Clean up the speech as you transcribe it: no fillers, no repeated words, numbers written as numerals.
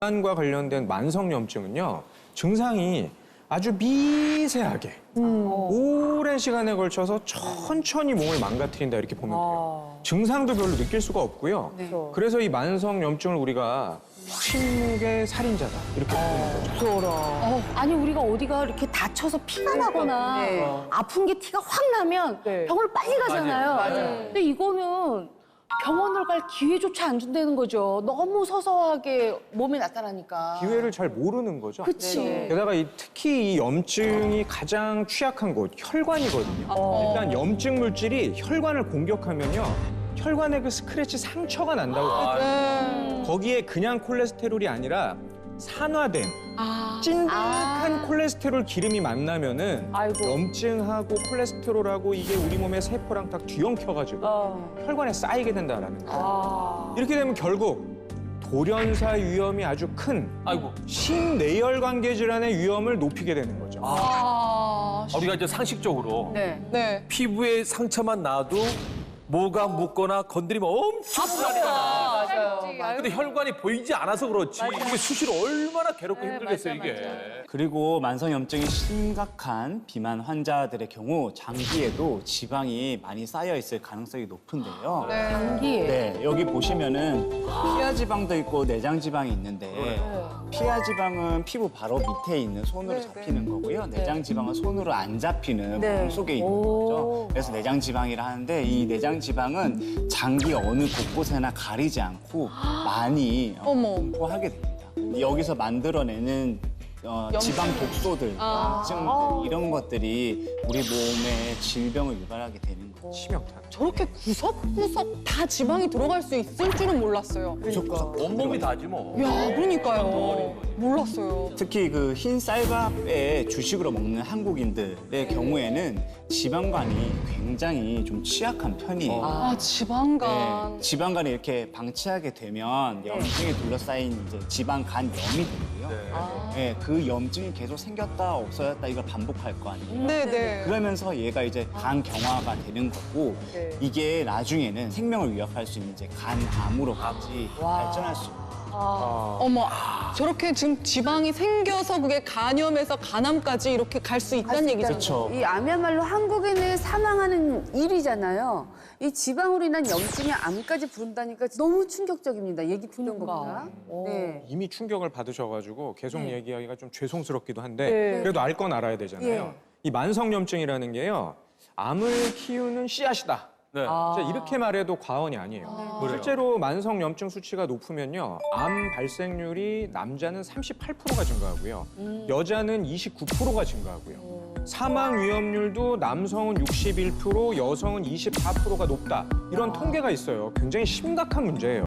비만과 관련된 만성염증은요, 증상이 아주 미세하게 오랜 시간에 걸쳐서 천천히 몸을 망가뜨린다 이렇게 보면 돼요. 증상도 별로 느낄 수가 없고요. 그래서 이 만성염증을 우리가 침묵의 살인자다 이렇게 부르는 거죠. 아니 우리가 어디가 이렇게 다쳐서 피가 나거나 아픈 게 티가 확 나면 병원을 빨리 가잖아요. 근데 이거는 병원을 갈 기회조차 안 준다는 거죠. 너무 서서하게 몸에 나타나니까. 기회를 잘 모르는 거죠. 그치. 게다가 특히 이 염증이 가장 취약한 곳, 혈관이거든요. 일단 염증 물질이 혈관을 공격하면요. 혈관에 그 스크래치 상처가 난다고. 거기에 그냥 콜레스테롤이 아니라 산화된 찐득한 콜레스테롤 기름이 만나면은 염증하고 콜레스테롤하고 이게 우리 몸의 세포랑 딱 뒤엉켜가지고 혈관에 쌓이게 된다라는 거예요. 이렇게 되면 결국 돌연사 위험이 아주 큰 심내열관계 질환의 위험을 높이게 되는 거죠. 우리가 이제 상식적으로 네. 피부에 상처만 나도 뭐가 묻거나 건드리면 엄청 불안해요. 근데 혈관이 보이지 않아서 그렇지. 이게 수시로 얼마나 괴롭고 힘들겠어요, 이게. 그리고 만성염증이 심각한 비만 환자들의 경우 장기에도 지방이 많이 쌓여 있을 가능성이 높은데요. 장기에. 네, 여기 보시면은 피하 지방도 있고 내장 지방이 있는데 피하 지방은 피부 바로 밑에 있는 손으로 잡히는 거고요. 내장 지방은 손으로 안 잡히는 몸 속에 있는 거죠. 그래서 내장 지방이라 하는데 이 내장 지방은 장기 어느 곳곳에나 가리지 않고 많이 분포하게 됩니다. 여기서 만들어내는 지방 독소들, 염증들 이런 것들이 우리 몸에 질병을 유발하게 되는 거죠. 치명타. 저렇게 구석구석 다 지방이 들어갈 수 있을 줄은 몰랐어요. 온몸이 다지 뭐. 야, 그러니까요. 몰랐어요. 특히 그 흰 쌀밥에 주식으로 먹는 한국인들의 경우에는 지방간이 굉장히 좀 취약한 편이에요. 아, 지방간. 네, 지방간이 이렇게 방치하게 되면 염증에 둘러싸인 이제 지방간염이 되고요. 네, 그 염증이 계속 생겼다 없어졌다 이걸 반복할 거 아니에요. 네네. 그러면서 얘가 이제 간경화가 되는 거고 이게 나중에는 생명을 위협할 수 있는 이제 간암으로까지 발전할 수 있는 어머, 저렇게 지금 지방이 생겨서 그게 간염에서 간암까지 이렇게 갈 수 있다는 얘기죠. 그렇죠. 이 암이야말로 한국인을 사망하는 일이잖아요. 이 지방으로 인한 염증이 암까지 부른다니까 너무 충격적입니다. 얘기 듣는 것보다. 네. 이미 충격을 받으셔가지고 계속 얘기하기가 좀 죄송스럽기도 한데 그래도 알 건 알아야 되잖아요. 이 만성염증이라는 게요. 암을 키우는 씨앗이다. 진짜 이렇게 말해도 과언이 아니에요. 실제로 만성염증 수치가 높으면요. 암 발생률이 남자는 38%가 증가하고요. 여자는 29%가 증가하고요. 사망 위험률도 남성은 61%, 여성은 24%가 높다. 이런 통계가 있어요. 굉장히 심각한 문제예요.